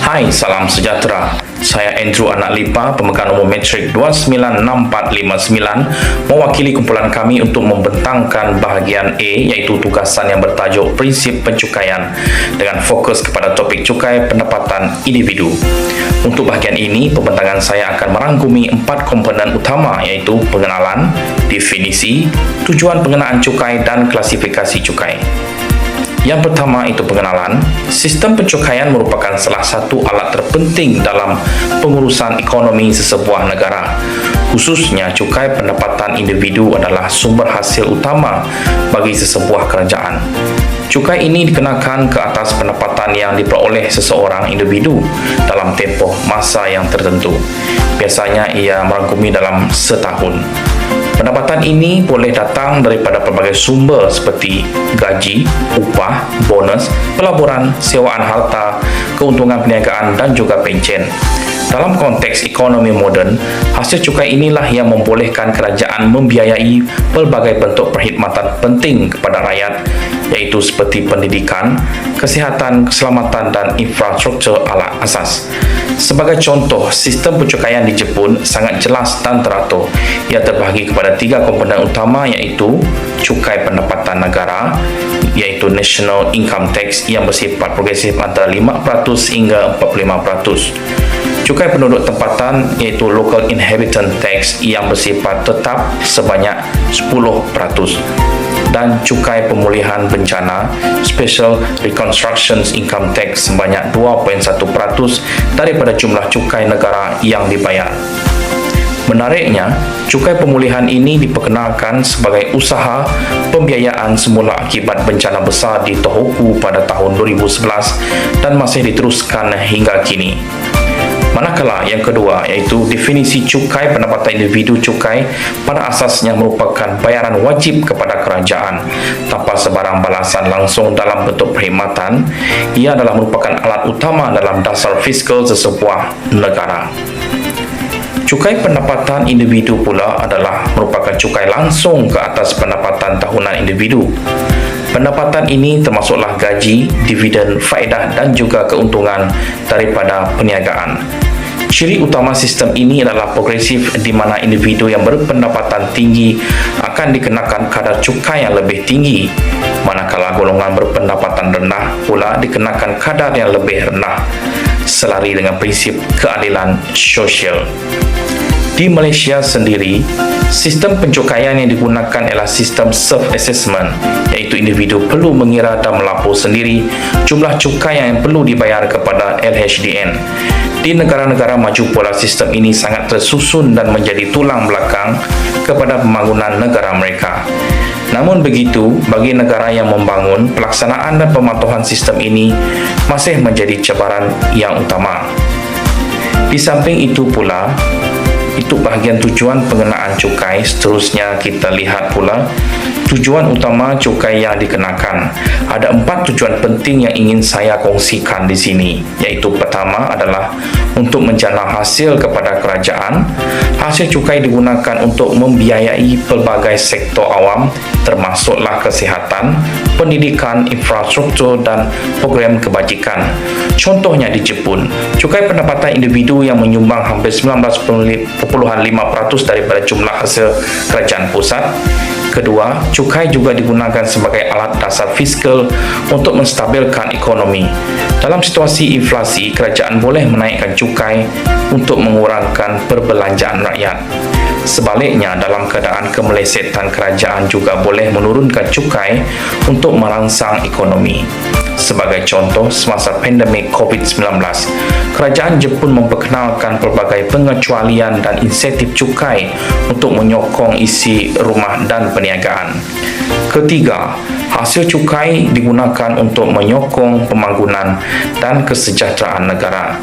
Hai, salam sejahtera. Saya Andrew Anak Lipa, pemegang nombor metrik 296459, mewakili kumpulan kami untuk membentangkan bahagian A, iaitu tugasan yang bertajuk Prinsip Pencukaian, dengan fokus kepada topik cukai pendapatan individu. Untuk bahagian ini, pembentangan saya akan merangkumi 4 komponen utama, iaitu pengenalan, definisi, tujuan pengenaan cukai dan klasifikasi cukai. Yang pertama itu pengenalan. Sistem pencukaian merupakan salah satu alat terpenting dalam pengurusan ekonomi sesebuah negara. Khususnya, cukai pendapatan individu adalah sumber hasil utama bagi sesebuah kerajaan. Cukai ini dikenakan ke atas pendapatan yang diperoleh seseorang individu dalam tempoh masa yang tertentu. Biasanya ia merangkumi dalam setahun. Pendapatan ini boleh datang daripada pelbagai sumber seperti gaji, upah, bonus, pelaburan, sewaan harta, keuntungan perniagaan dan juga pencen. Dalam konteks ekonomi moden, hasil cukai inilah yang membolehkan kerajaan membiayai pelbagai bentuk perkhidmatan penting kepada rakyat, iaitu seperti pendidikan, kesihatan, keselamatan dan infrastruktur alat asas. Sebagai contoh, sistem pencukaian di Jepun sangat jelas dan teratur. Ia terbahagi kepada 3 komponen utama, iaitu cukai pendapatan negara, iaitu National Income Tax yang bersifat progresif antara 5% hingga 45%. Cukai penduduk tempatan, iaitu Local Inheritance Tax yang bersifat tetap sebanyak 10%. Dan cukai pemulihan bencana, Special Reconstruction Income Tax sebanyak 2.1% daripada jumlah cukai negara yang dibayar. Menariknya, cukai pemulihan ini diperkenalkan sebagai usaha pembiayaan semula akibat bencana besar di Tohoku pada tahun 2011 dan masih diteruskan hingga kini. Manakala yang kedua, iaitu definisi cukai pendapatan individu. Cukai pada asasnya merupakan bayaran wajib kepada kerajaan tanpa sebarang balasan langsung dalam bentuk perkhidmatan. Ia adalah merupakan alat utama dalam dasar fiskal sesebuah negara. Cukai pendapatan individu pula adalah merupakan cukai langsung ke atas pendapatan tahunan individu. Pendapatan ini termasuklah gaji, dividen, faedah dan juga keuntungan daripada perniagaan. Ciri utama sistem ini adalah progresif, di mana individu yang berpendapatan tinggi akan dikenakan kadar cukai yang lebih tinggi, manakala golongan berpendapatan rendah pula dikenakan kadar yang lebih rendah, selari dengan prinsip keadilan sosial. Di Malaysia sendiri, sistem pencukaian yang digunakan ialah sistem self-assessment, iaitu individu perlu mengira dan melapor sendiri jumlah cukai yang perlu dibayar kepada LHDN. Di negara-negara maju pula, sistem ini sangat tersusun dan menjadi tulang belakang kepada pembangunan negara mereka. Namun begitu, bagi negara yang membangun, pelaksanaan dan pematuhan sistem ini masih menjadi cabaran yang utama. Di samping itu pula, itu bahagian tujuan pengenaan cukai. Seterusnya kita lihat pula tujuan utama cukai yang dikenakan. Ada 4 tujuan penting yang ingin saya kongsikan di sini, iaitu pertama adalah untuk menjana hasil kepada kerajaan. Hasil cukai digunakan untuk membiayai pelbagai sektor awam, termasuklah kesihatan, pendidikan, infrastruktur dan program kebajikan. Contohnya di Jepun, cukai pendapatan individu yang menyumbang hampir 19.5% daripada jumlah hasil kerajaan pusat. Kedua, cukai juga digunakan sebagai alat dasar fiskal untuk menstabilkan ekonomi. Dalam situasi inflasi, kerajaan boleh menaikkan cukai untuk mengurangkan perbelanjaan rakyat. Sebaliknya, dalam keadaan kemelesetan, kerajaan juga boleh menurunkan cukai untuk merangsang ekonomi. Sebagai contoh, semasa pandemik COVID-19, kerajaan Jepun memperkenalkan pelbagai pengecualian dan insentif cukai untuk menyokong isi rumah dan perniagaan. Ketiga, hasil cukai digunakan untuk menyokong pembangunan dan kesejahteraan negara.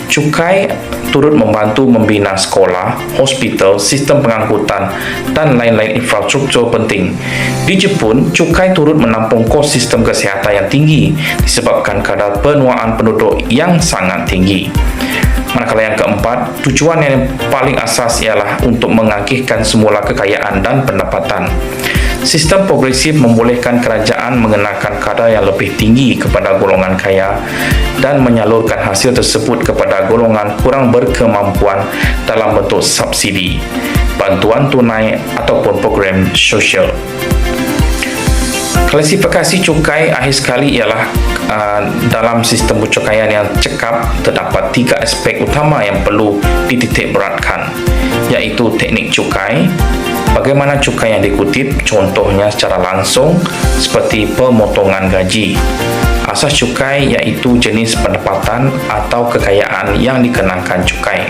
Cukai turut membantu membina sekolah, hospital, sistem pengangkutan dan lain-lain infrastruktur penting. Di Jepun, cukai turut menampung kos sistem kesihatan yang tinggi disebabkan kadar penuaan penduduk yang sangat tinggi. Manakala yang keempat, tujuan yang paling asas ialah untuk mengagihkan semula kekayaan dan pendapatan. Sistem progresif membolehkan kerajaan mengenakan kadar yang lebih tinggi kepada golongan kaya dan menyalurkan hasil tersebut kepada golongan kurang berkemampuan dalam bentuk subsidi, bantuan tunai ataupun program sosial. Klasifikasi cukai akhir sekali ialah dalam sistem pencukaian yang cekap terdapat 3 aspek utama yang perlu dititik beratkan, iaitu teknik cukai, bagaimana cukai yang dikutip, contohnya secara langsung seperti pemotongan gaji, asas cukai iaitu jenis pendapatan atau kekayaan yang dikenakan cukai,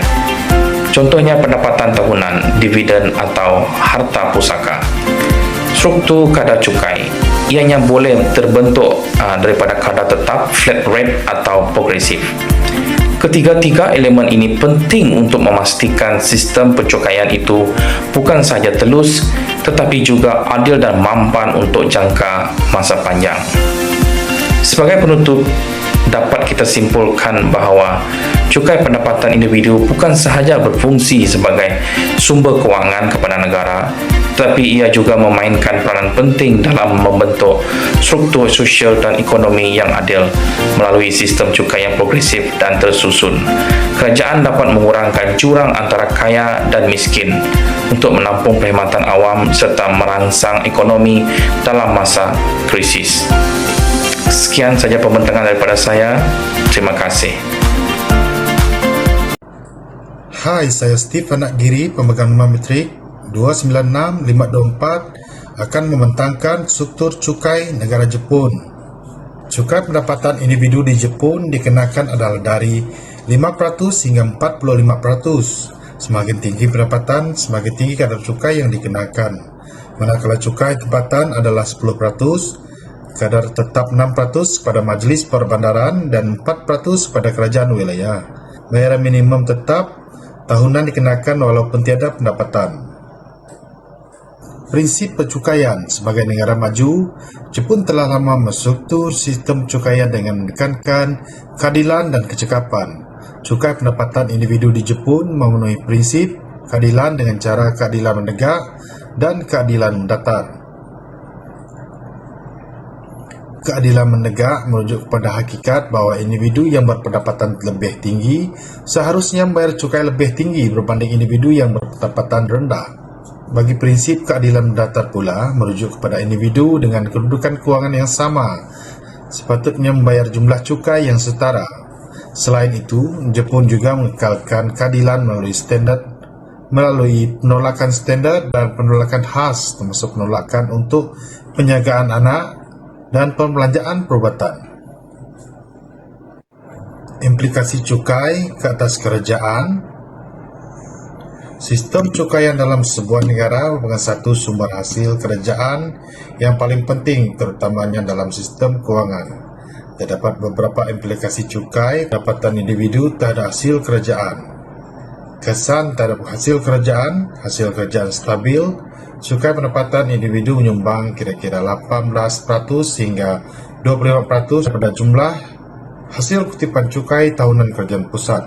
contohnya pendapatan tahunan, dividen atau harta pusaka. Struktur kadar cukai, ianya boleh terbentuk daripada kadar tetap, flat rate atau progresif. Ketiga-tiga elemen ini penting untuk memastikan sistem pencukaian itu bukan sahaja telus tetapi juga adil dan mampan untuk jangka masa panjang. Sebagai penutup, dapat kita simpulkan bahawa cukai pendapatan individu bukan sahaja berfungsi sebagai sumber kewangan kepada negara, tetapi ia juga memainkan peranan penting dalam membentuk struktur sosial dan ekonomi yang adil melalui sistem cukai yang progresif dan tersusun. Kerajaan dapat mengurangkan jurang antara kaya dan miskin untuk menampung perkhidmatan awam serta merangsang ekonomi dalam masa krisis. Sekian saja pembentangan daripada saya. Terima kasih. Hai, saya Steve Anak Giri, pemegang nombor metrik 296524 akan membentangkan struktur cukai negara Jepun. Cukai pendapatan individu di Jepun dikenakan adalah dari 5% hingga 45%. Semakin tinggi pendapatan, semakin tinggi kadar cukai yang dikenakan. Manakala cukai tempatan adalah 10%, kadar tetap 6% kepada Majlis Perbandaran dan 4% kepada kerajaan wilayah. Bayaran minimum tetap tahunan dikenakan walaupun tiada pendapatan. Prinsip pencukaian. Sebagai negara maju, Jepun telah lama menstruktur sistem cukaian dengan menekankan keadilan dan kecekapan. Cukai pendapatan individu di Jepun memenuhi prinsip keadilan dengan cara keadilan menegak dan keadilan mendatar. Keadilan menegak merujuk kepada hakikat bahawa individu yang berpendapatan lebih tinggi seharusnya membayar cukai lebih tinggi berbanding individu yang berpendapatan rendah. Bagi prinsip keadilan mendatar pula merujuk kepada individu dengan kedudukan kewangan yang sama sepatutnya membayar jumlah cukai yang setara. Selain itu, Jepun juga mengekalkan keadilan melalui penolakan standar dan penolakan khas, termasuk penolakan untuk penjagaan anak dan pembelanjaan perubatan. Implikasi cukai ke atas kerajaan. Sistem cukaian dalam sebuah negara merupakan satu sumber hasil kerajaan yang paling penting, terutamanya dalam sistem kewangan. Terdapat beberapa implikasi cukai pendapatan individu terhadap hasil kerajaan. Kesan terhadap hasil kerajaan stabil. Cukai pendapatan individu menyumbang kira-kira 18% hingga 25% pada jumlah hasil kutipan cukai tahunan kerajaan pusat.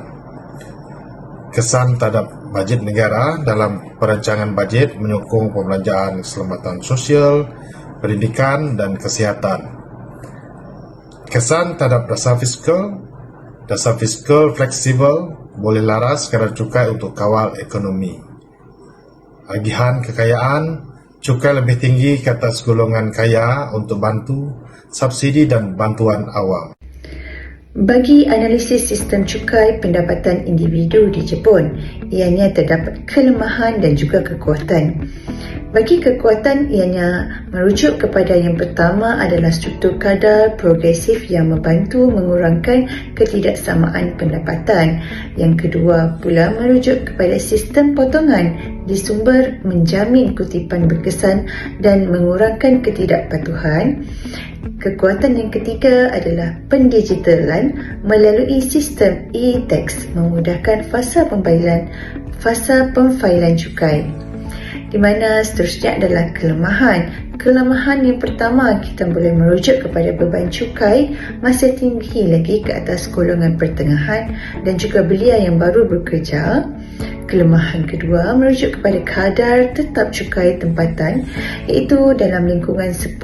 Kesan terhadap bajet negara dalam perancangan bajet menyokong pembelanjaan keselamatan sosial, pendidikan dan kesihatan. Kesan terhadap dasar fiskal fleksibel boleh laras kadar cukai untuk kawal ekonomi. Agihan kekayaan, cukai lebih tinggi ke atas golongan kaya untuk bantu, subsidi dan bantuan awam. Bagi analisis sistem cukai pendapatan individu di Jepun, ianya terdapat kelemahan dan juga kekuatan. Bagi kekuatan, ianya merujuk kepada yang pertama adalah struktur kadar progresif yang membantu mengurangkan ketidaksamaan pendapatan. Yang kedua pula merujuk kepada sistem potongan di sumber menjamin kutipan berkesan dan mengurangkan ketidakpatuhan. Kekuatan yang ketiga adalah pendigitalan melalui sistem e-tax memudahkan fasa pemfailan cukai. Di mana seterusnya adalah kelemahan. Kelemahan yang pertama, kita boleh merujuk kepada beban cukai masih tinggi lagi ke atas golongan pertengahan dan juga belia yang baru bekerja. Kelemahan kedua merujuk kepada kadar tetap cukai tempatan, iaitu dalam lingkungan 10%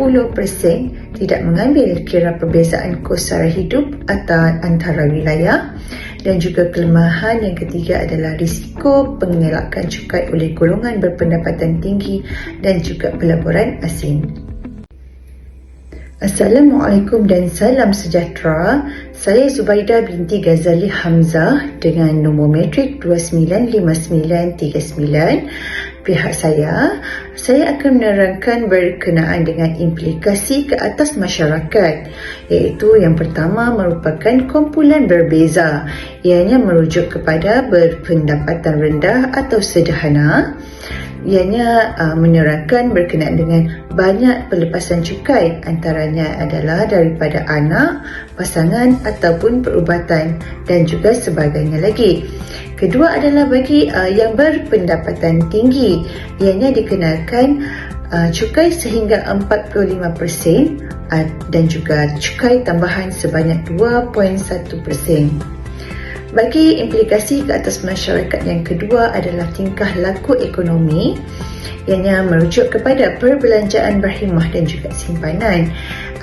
tidak mengambil kira perbezaan kos sara hidup atau antara wilayah. Dan juga kelemahan yang ketiga adalah risiko pengelakan cukai oleh golongan berpendapatan tinggi dan juga pelaburan asing. Assalamualaikum dan salam sejahtera. Saya Zubaidah binti Ghazali Hamzah dengan nombor matrik 295939. Pihak saya akan menerangkan berkenaan dengan implikasi ke atas masyarakat, iaitu yang pertama merupakan kumpulan berbeza, ianya merujuk kepada berpendapatan rendah atau sederhana. Ianya menerangkan berkenaan dengan banyak pelepasan cukai, antaranya adalah daripada anak, pasangan ataupun perubatan dan juga sebagainya lagi. Kedua adalah bagi yang berpendapatan tinggi, ianya dikenakan cukai sehingga 45% dan juga cukai tambahan sebanyak 2.1%. Bagi implikasi ke atas masyarakat yang kedua adalah tingkah laku ekonomi, ianya merujuk kepada perbelanjaan berhemah dan juga simpanan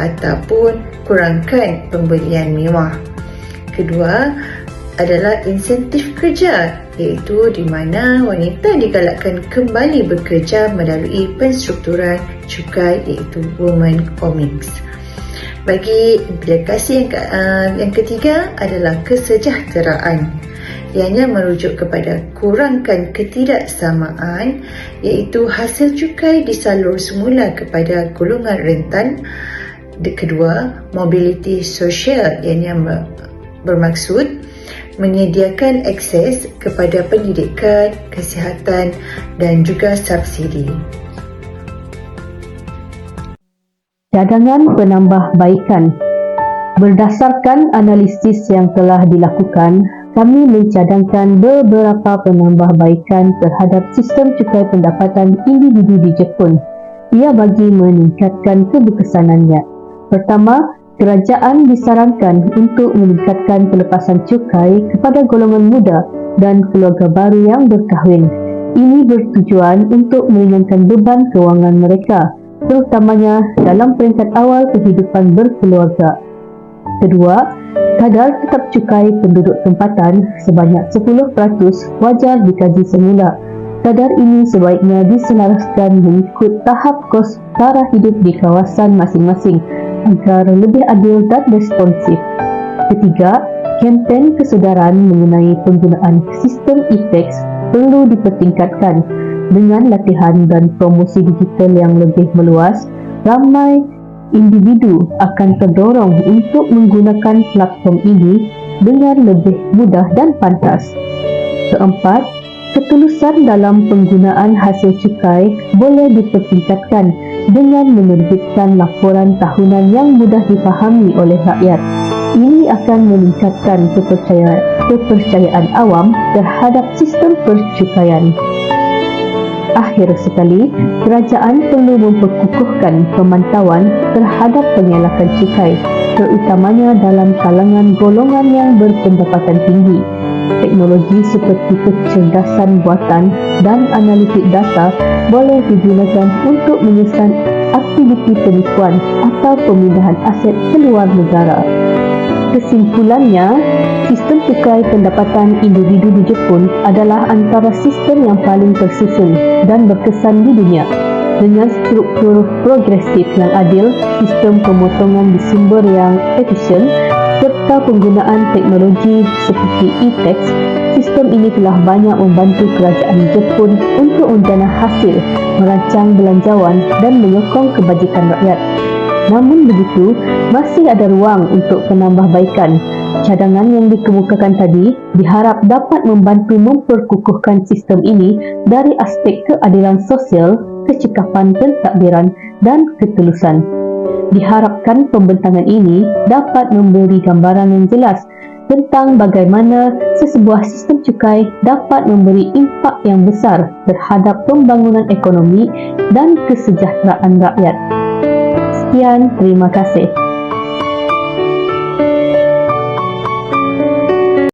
ataupun kurangkan pembelian mewah. Kedua adalah insentif kerja, iaitu di mana wanita digalakkan kembali bekerja melalui penstrukturan cukai, iaitu Women Comics. Bagi implikasi yang ketiga adalah kesejahteraan, ianya merujuk kepada kurangkan ketidaksamaan, iaitu hasil cukai disalur semula kepada golongan rentan. Kedua, mobiliti sosial, ianya bermaksud menyediakan akses kepada pendidikan, kesihatan dan juga subsidi. Cadangan penambahbaikan. Berdasarkan analisis yang telah dilakukan, kami mencadangkan beberapa penambahbaikan terhadap sistem cukai pendapatan individu di Jepun. Ia bagi meningkatkan keberkesanannya. Pertama, kerajaan disarankan untuk meningkatkan pelepasan cukai kepada golongan muda dan keluarga baru yang berkahwin. Ini bertujuan untuk meringankan beban kewangan mereka, terutamanya dalam peringkat awal kehidupan berkeluarga. Kedua, kadar tetap cukai penduduk tempatan sebanyak 10% wajar dikaji semula. Kadar ini sebaiknya diselaraskan mengikut tahap kos sara hidup di kawasan masing-masing agar lebih adil dan responsif. Ketiga, kempen kesedaran mengenai penggunaan sistem e-tax perlu dipertingkatkan. Dengan latihan dan promosi digital yang lebih meluas, ramai individu akan terdorong untuk menggunakan platform ini dengan lebih mudah dan pantas. Keempat, ketulusan dalam penggunaan hasil cukai boleh dipertingkatkan dengan menerbitkan laporan tahunan yang mudah difahami oleh rakyat. Ini akan meningkatkan kepercayaan awam terhadap sistem percukaian. Akhir sekali, kerajaan perlu memperkukuhkan pemantauan terhadap pengelakan cukai, terutamanya dalam kalangan golongan yang berpendapatan tinggi. Teknologi seperti kecerdasan buatan dan analitik data boleh digunakan untuk mengesan aktiviti penipuan atau pemindahan aset ke luar negara. Kesimpulannya, sistem cukai pendapatan individu di Jepun adalah antara sistem yang paling tersusun dan berkesan di dunia. Dengan struktur progresif yang adil, sistem pemotongan di sumber yang efisien, serta penggunaan teknologi seperti e-tax, sistem ini telah banyak membantu kerajaan Jepun untuk menjana hasil, merancang belanjawan dan menyokong kebajikan rakyat. Namun begitu, masih ada ruang untuk penambahbaikan. Cadangan yang dikemukakan tadi diharap dapat membantu memperkukuhkan sistem ini dari aspek keadilan sosial, kecekapan pentadbiran dan ketulusan. Diharapkan pembentangan ini dapat memberi gambaran yang jelas tentang bagaimana sesebuah sistem cukai dapat memberi impak yang besar terhadap pembangunan ekonomi dan kesejahteraan rakyat. Sekian, terima kasih.